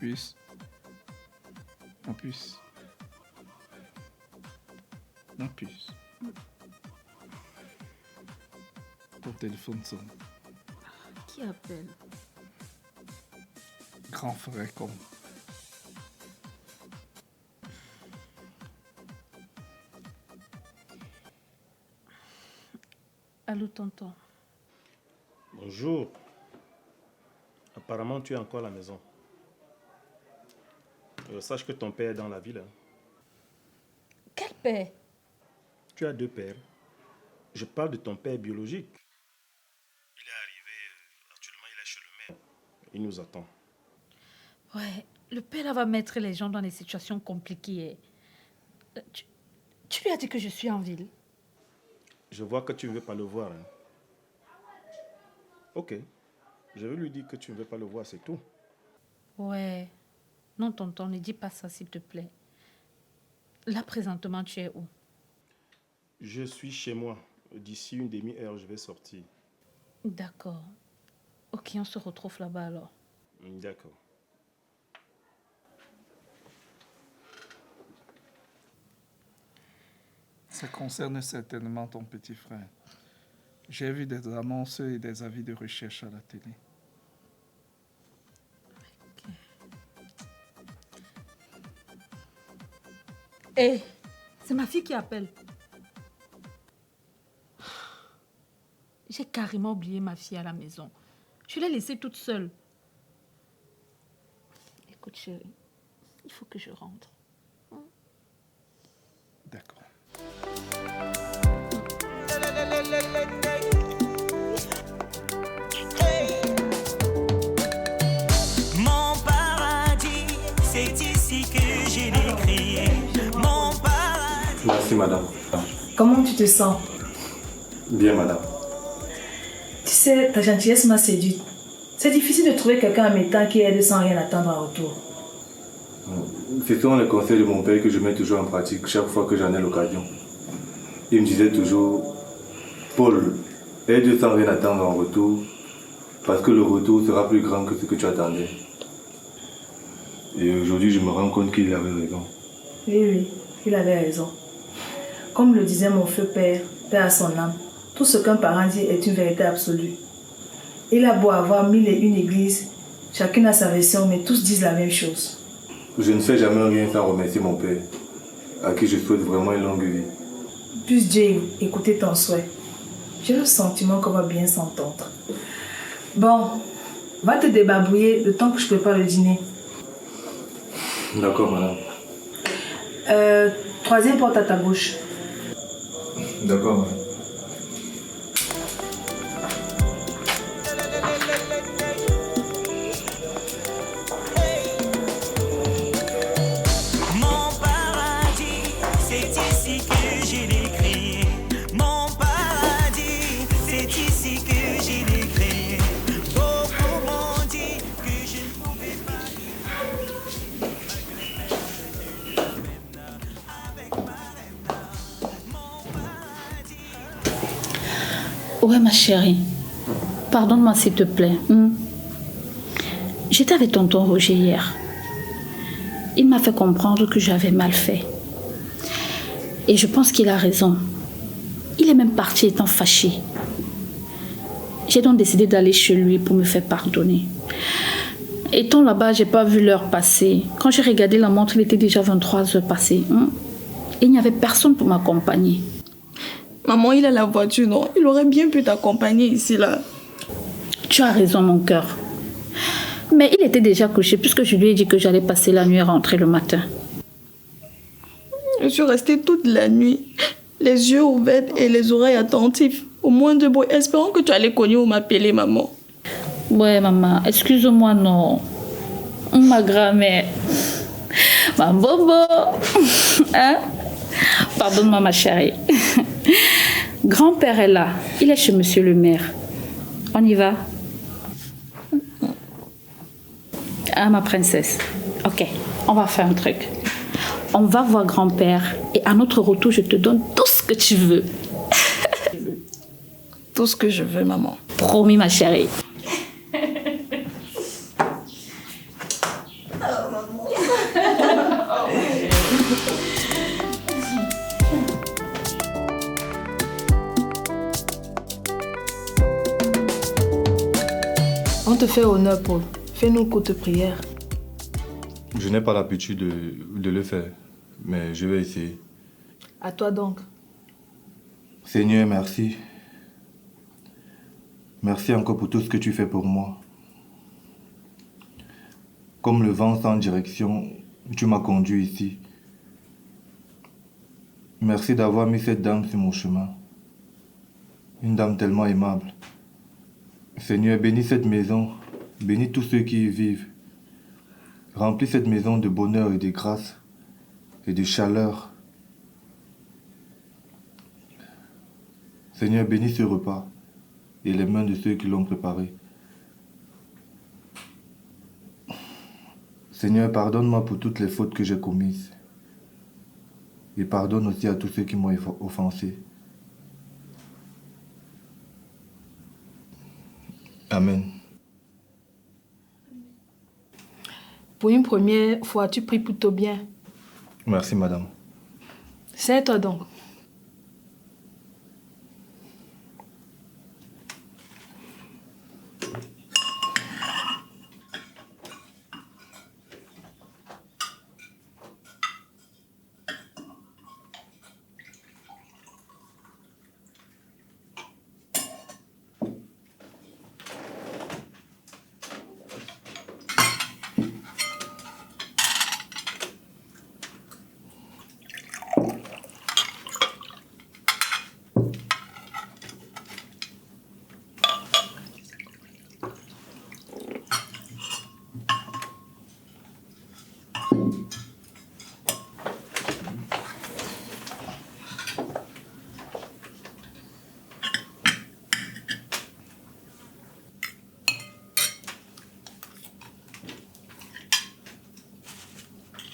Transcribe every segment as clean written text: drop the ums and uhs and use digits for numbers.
puce. Ma puce. Ma puce. Ton téléphone sonne. Qui appelle? Grand frère con. Allô, tonton. Bonjour. Apparemment, tu es encore à la maison. Sache que ton père est dans la ville. Quel père? Tu as deux pères. Je parle de ton père biologique. Il est arrivé, actuellement il est chez le maire. Il nous attend. Ouais, le père là va mettre les gens dans des situations compliquées. Tu lui as dit que je suis en ville? Je vois que tu ne veux pas le voir. Ok. Je vais lui dire que tu ne veux pas le voir, c'est tout. Ouais. Non, tonton, ne dis pas ça, s'il te plaît. Là, présentement, tu es où? Je suis chez moi. D'ici une demi-heure, je vais sortir. D'accord. Ok, on se retrouve là-bas alors. D'accord. Ça concerne certainement ton petit frère. J'ai vu des annonces et des avis de recherche à la télé. Hé, c'est ma fille qui appelle. J'ai carrément oublié ma fille à la maison. Je l'ai laissée toute seule. Écoute, chérie, il faut que je rentre. D'accord. Mon paradis, c'est ici que je l'ai créé. Mon paradis. Merci madame. Comment tu te sens? Bien madame. Tu sais, ta gentillesse m'a séduite. C'est difficile de trouver quelqu'un à mes temps qui aide sans rien attendre en retour. Ce sont les conseils de mon père que je mets toujours en pratique chaque fois que j'en ai l'occasion. Il me disait toujours, Paul, aide sans rien attendre en retour, parce que le retour sera plus grand que ce que tu attendais. Et aujourd'hui, je me rends compte qu'il avait raison. Oui, il avait raison. Comme le disait mon feu père, paix à son âme, tout ce qu'un parent dit est une vérité absolue. Il a beau avoir 1001 églises, chacune a sa version, mais tous disent la même chose. Je ne fais jamais rien sans remercier mon père, à qui je souhaite vraiment une longue vie. Puisse Dieu écouter ton souhait. J'ai le sentiment qu'on va bien s'entendre. Bon, va te débarbouiller le temps que je prépare le dîner. D'accord, madame. Troisième porte à ta bouche. D'accord, madame. Mon paradis, c'est ici que je l'ai créé. Mon paradis, c'est ici que je l'ai créé. Beaucoup m'ont dit que je ne pouvais pas vivre avec ma reine. Mon paradis. Ouais, ma chérie. Pardonne-moi, s'il te plaît. J'étais avec tonton Roger hier. Il m'a fait comprendre que j'avais mal fait. Et je pense qu'il a raison. Il est même parti étant fâché. J'ai donc décidé d'aller chez lui pour me faire pardonner. Étant là-bas, j'ai pas vu l'heure passer. Quand j'ai regardé la montre, il était déjà 23 heures passées. Et il n'y avait personne pour m'accompagner. Maman, il a la voiture, non? Il aurait bien pu t'accompagner ici, là. Tu as raison, mon cœur. Mais il était déjà couché puisque je lui ai dit que j'allais passer la nuit et rentrer le matin. Je suis restée toute la nuit, les yeux ouverts et les oreilles attentives, au moindre bruit, espérant que tu allais cogner ou m'appeler, maman. Ouais, maman, excuse-moi, non. Ma grand-mère. Ma bobo. Hein? Pardonne-moi, ma chérie. Grand-père est là. Il est chez monsieur le maire. On y va? Ah, ma princesse. Ok, on va faire un truc. On va voir grand-père et à notre retour, je te donne tout ce que tu veux. Tout ce que je veux, maman. Promis, ma chérie. On te fait honneur, Paul. Fais-nous une courte prière. Je n'ai pas l'habitude de le faire, mais je vais essayer. À toi donc. Seigneur, merci. Merci encore pour tout ce que tu fais pour moi. Comme le vent sans direction, tu m'as conduit ici. Merci d'avoir mis cette dame sur mon chemin. Une dame tellement aimable. Seigneur, bénis cette maison, bénis tous ceux qui y vivent. Remplis cette maison de bonheur et de grâce et de chaleur. Seigneur, bénis ce repas et les mains de ceux qui l'ont préparé. Seigneur, pardonne-moi pour toutes les fautes que j'ai commises. Et pardonne aussi à tous ceux qui m'ont offensé. Amen. Pour une première fois, tu pries plutôt bien. Merci, madame. C'est toi donc.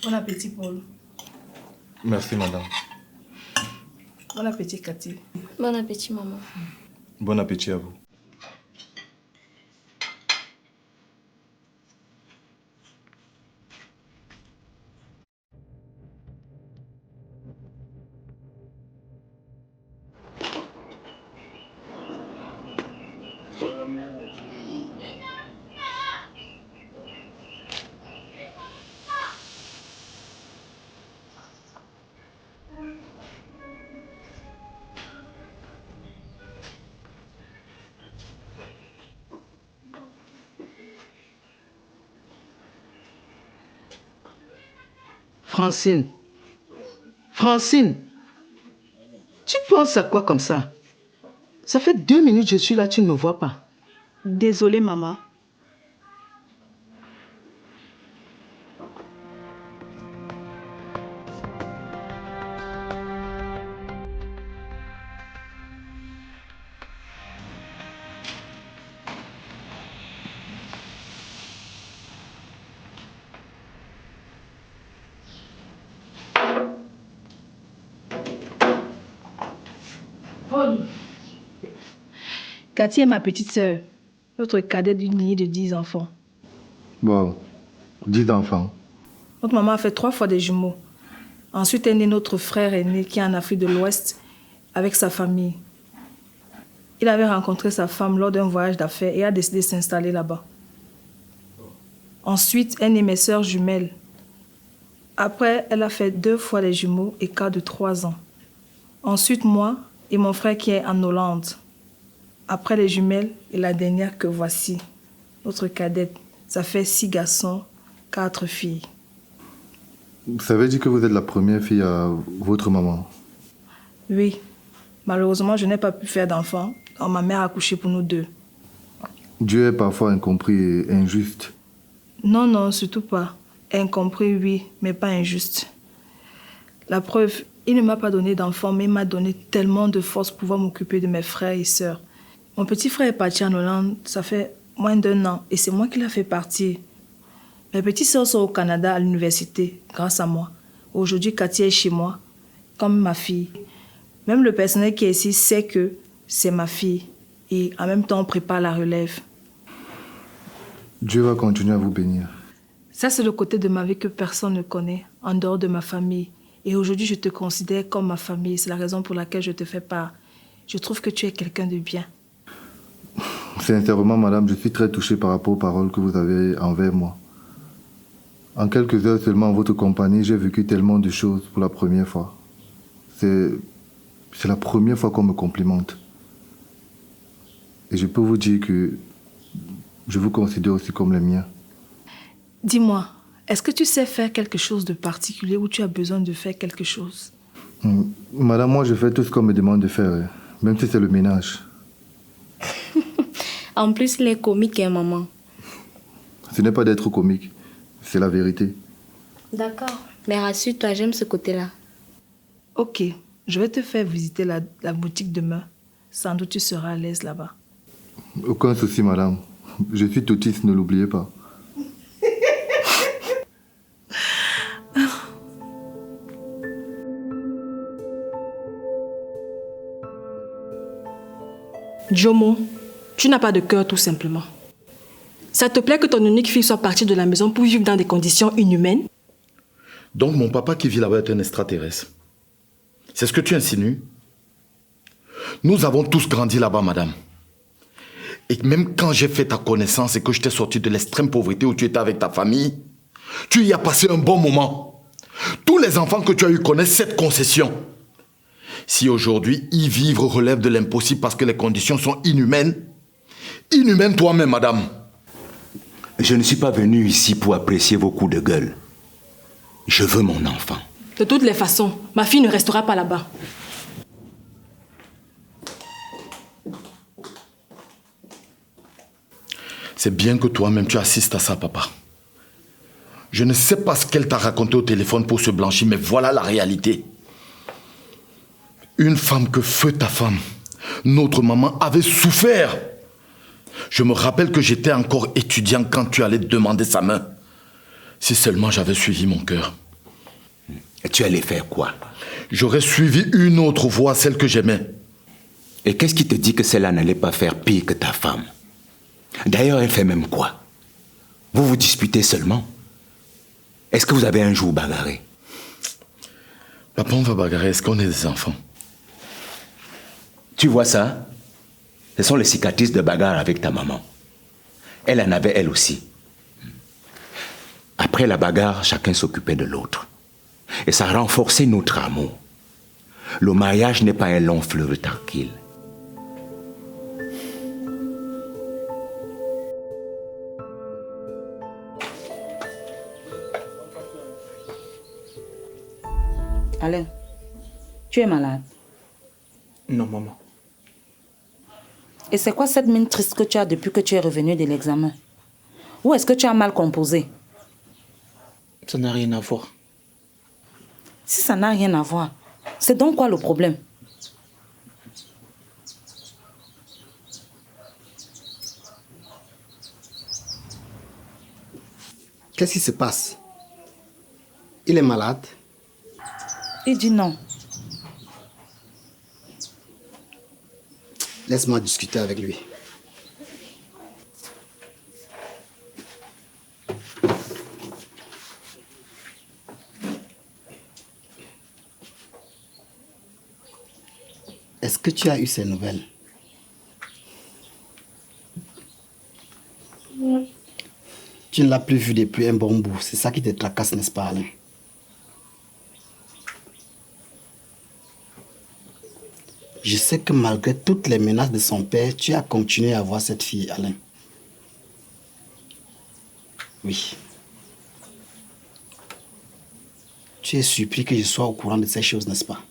Bon appétit, Paul. Merci, madame. Bon appétit, Cathy. Bon appétit, maman. Bon appétit à vous. Francine. Francine. Tu penses à quoi comme ça? Ça fait 2 minutes que je suis là, tu ne me vois pas. Désolée, maman. Cathy est ma petite sœur, notre cadette d'une lignée de 10 enfants. Wow, 10 enfants. Notre maman a fait 3 fois des jumeaux. Ensuite est né notre frère aîné qui est en Afrique de l'Ouest avec sa famille. Il avait rencontré sa femme lors d'un voyage d'affaires et a décidé de s'installer là-bas. Ensuite est née mes sœurs jumelles. Après, elle a fait 2 fois les jumeaux, écart de 3 ans. Ensuite, moi et mon frère qui est en Hollande. Après les jumelles et la dernière que voici, notre cadette. Ça fait 6 garçons, 4 filles. Ça veut dire que vous êtes la première fille à votre maman? Oui. Malheureusement, je n'ai pas pu faire d'enfant. Alors, ma mère a accouché pour nous 2. Dieu est parfois incompris et injuste. Non, non, surtout pas. Incompris, oui, mais pas injuste. La preuve, il ne m'a pas donné d'enfant, mais il m'a donné tellement de force pour pouvoir m'occuper de mes frères et sœurs. Mon petit frère est parti en Hollande, ça fait moins d'1 an, et c'est moi qui l'ai fait partir. Mes petites sœurs sont au Canada à l'université, grâce à moi. Aujourd'hui, Cathy est chez moi, comme ma fille. Même le personnel qui est ici sait que c'est ma fille. Et en même temps, on prépare la relève. Dieu va continuer à vous bénir. Ça, c'est le côté de ma vie que personne ne connaît, en dehors de ma famille. Et aujourd'hui, je te considère comme ma famille. C'est la raison pour laquelle je te fais part. Je trouve que tu es quelqu'un de bien. Sincèrement, madame, je suis très touché par rapport aux paroles que vous avez envers moi. En quelques heures seulement en votre compagnie, j'ai vécu tellement de choses pour la première fois. C'est la première fois qu'on me complimente. Et je peux vous dire que je vous considère aussi comme les miens. Dis-moi, est-ce que tu sais faire quelque chose de particulier ou tu as besoin de faire quelque chose? Madame, moi je fais tout ce qu'on me demande de faire, même si c'est le ménage. En plus, il est comique, hein, maman. Ce n'est pas d'être comique, c'est la vérité. D'accord. Mais rassure-toi, j'aime ce côté-là. Ok, je vais te faire visiter la boutique demain. Sans doute tu seras à l'aise là-bas. Aucun souci, madame. Je suis autiste, ne l'oubliez pas. Jomo, tu n'as pas de cœur tout simplement. Ça te plaît que ton unique fille soit partie de la maison pour vivre dans des conditions inhumaines? Donc mon papa qui vit là-bas est un extraterrestre. C'est ce que tu insinues? Nous avons tous grandi là-bas, madame. Et même quand j'ai fait ta connaissance et que je t'ai sorti de l'extrême pauvreté où tu étais avec ta famille, tu y as passé un bon moment. Tous les enfants que tu as eu connaissent cette concession. Si aujourd'hui, y vivre relève de l'impossible parce que les conditions sont inhumaines, inhumaine toi-même, madame. Je ne suis pas venu ici pour apprécier vos coups de gueule. Je veux mon enfant. De toutes les façons, ma fille ne restera pas là-bas. C'est bien que toi-même tu assistes à ça, papa. Je ne sais pas ce qu'elle t'a raconté au téléphone pour se blanchir, mais voilà la réalité. Une femme que feu ta femme, notre maman, avait souffert. Je me rappelle que j'étais encore étudiant quand tu allais te demander sa main. Si seulement j'avais suivi mon cœur. Et tu allais faire quoi? J'aurais suivi une autre voie, celle que j'aimais. Et qu'est-ce qui te dit que celle-là n'allait pas faire pire que ta femme? D'ailleurs, elle fait même quoi? Vous vous disputez seulement? Est-ce que vous avez un jour bagarré? Papa, on va bagarrer. Est-ce qu'on est des enfants? Tu vois ça? Ce sont les cicatrices de bagarre avec ta maman. Elle en avait elle aussi. Après la bagarre, chacun s'occupait de l'autre. Et ça a renforcé notre amour. Le mariage n'est pas un long fleuve tranquille. Alain, tu es malade? Non, maman. Et c'est quoi cette mine triste que tu as depuis que tu es revenu de l'examen? Ou est-ce que tu as mal composé? Ça n'a rien à voir. Si ça n'a rien à voir, c'est donc quoi le problème? Qu'est-ce qui se passe? Il est malade? Il dit non. Laisse-moi discuter avec lui. Est-ce que tu as eu ces nouvelles? Tu ne l'as plus vu depuis un bon bout. C'est ça qui te tracasse, n'est-ce pas, Alain? Je sais que malgré toutes les menaces de son père, tu as continué à voir cette fille, Alain. Oui. Tu es surpris que je sois au courant de ces choses, n'est-ce pas?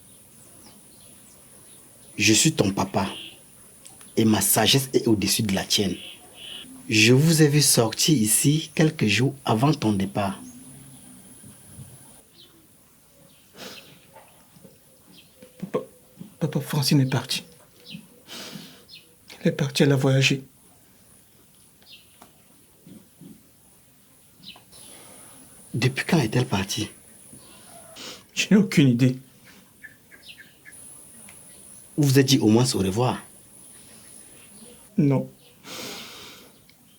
Je suis ton papa et ma sagesse est au-dessus de la tienne. Je vous ai vu sortir ici quelques jours avant ton départ. Papa, Francine est partie. Elle est partie, elle a voyagé. Depuis quand est-elle partie? Je n'ai aucune idée. Vous vous êtes dit au moins au revoir? Non.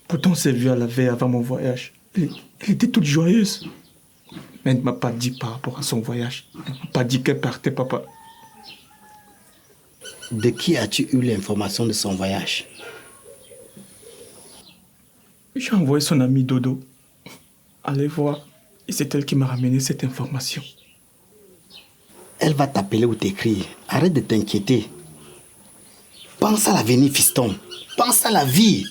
Pourtant, on s'est vu à la veille avant mon voyage. Elle était toute joyeuse. Mais elle ne m'a pas dit par rapport à son voyage. Elle ne m'a pas dit qu'elle partait, papa. De qui as-tu eu l'information de son voyage? J'ai envoyé son amie Dodo. Allez voir. Et c'est elle qui m'a ramené cette information. Elle va t'appeler ou t'écrire. Arrête de t'inquiéter. Pense à l'avenir, fiston. Pense à la vie.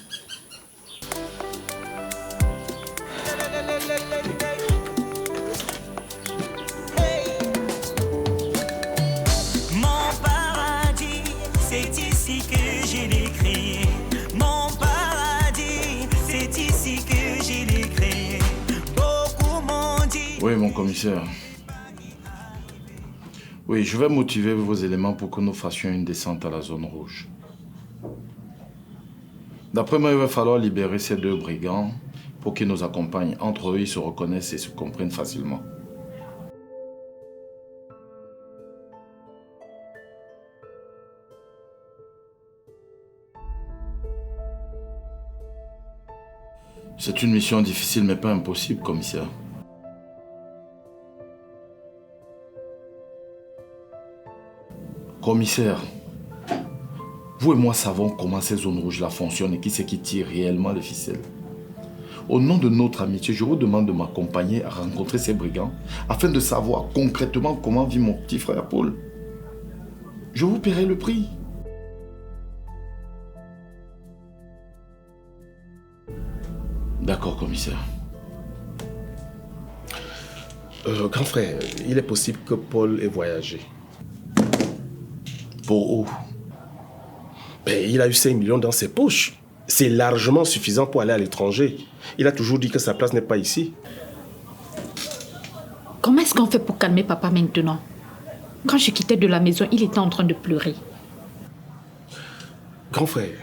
Mon paradis, c'est ici que je l'ai créé. Mon paradis, c'est ici que je l'ai créé. Beaucoup m'ont dit. Oui, mon commissaire. Oui, je vais motiver vos éléments pour que nous fassions une descente à la zone rouge. D'après moi, il va falloir libérer ces 2 brigands pour qu'ils nous accompagnent. Entre eux, ils se reconnaissent et se comprennent facilement. C'est une mission difficile, mais pas impossible, commissaire. Commissaire, vous et moi savons comment ces zones rouges-là fonctionnent et qui c'est qui tire réellement les ficelles. Au nom de notre amitié, je vous demande de m'accompagner à rencontrer ces brigands afin de savoir concrètement comment vit mon petit frère Paul. Je vous paierai le prix. D'accord, commissaire. Grand frère, il est possible que Paul ait voyagé. Pour où? Ben, il a eu 5 millions dans ses poches. C'est largement suffisant pour aller à l'étranger. Il a toujours dit que sa place n'est pas ici. Comment est-ce qu'on fait pour calmer papa maintenant? Quand je quittais de la maison, il était en train de pleurer. Grand frère,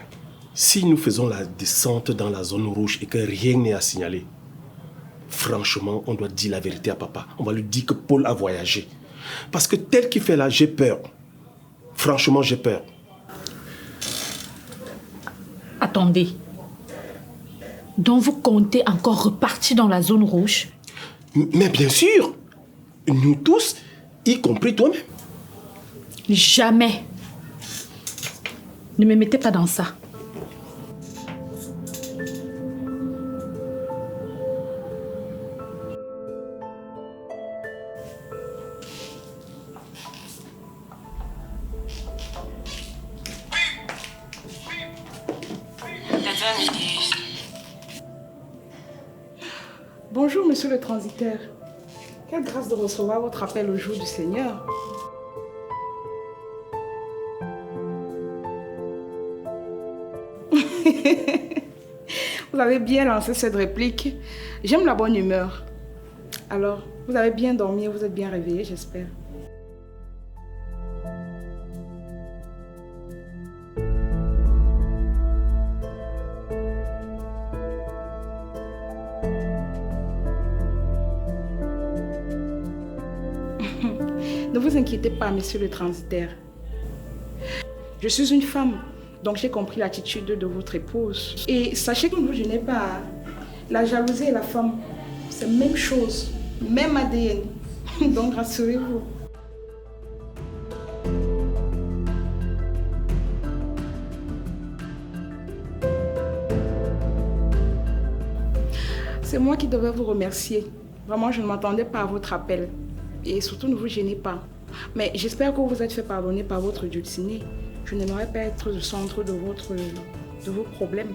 si nous faisons la descente dans la zone rouge et que rien n'est à signaler, franchement, on doit dire la vérité à papa. On va lui dire que Paul a voyagé. Parce que tel qu'il fait là, j'ai peur. Franchement, j'ai peur. Attendez. Donc vous comptez encore repartir dans la zone rouge? Mais bien sûr. Nous tous, y compris toi-même. Jamais. Ne me mettez pas dans ça. Bonjour, monsieur le transitaire. Quelle grâce de recevoir votre appel au jour du Seigneur. Vous avez bien lancé cette réplique. J'aime la bonne humeur. Alors, vous avez bien dormi et vous êtes bien réveillé, j'espère. Ne vous inquiétez pas, monsieur le transitaire. Je suis une femme, donc j'ai compris l'attitude de votre épouse. Et sachez que ne vous gênez pas. La jalousie et la femme, c'est la même chose, même ADN. Donc rassurez-vous. C'est moi qui devais vous remercier. Vraiment, je ne m'attendais pas à votre appel. Et surtout, ne vous gênez pas. Mais j'espère que vous vous êtes fait pardonner par votre dulcinée. Je n'aimerais pas être le centre de vos problèmes.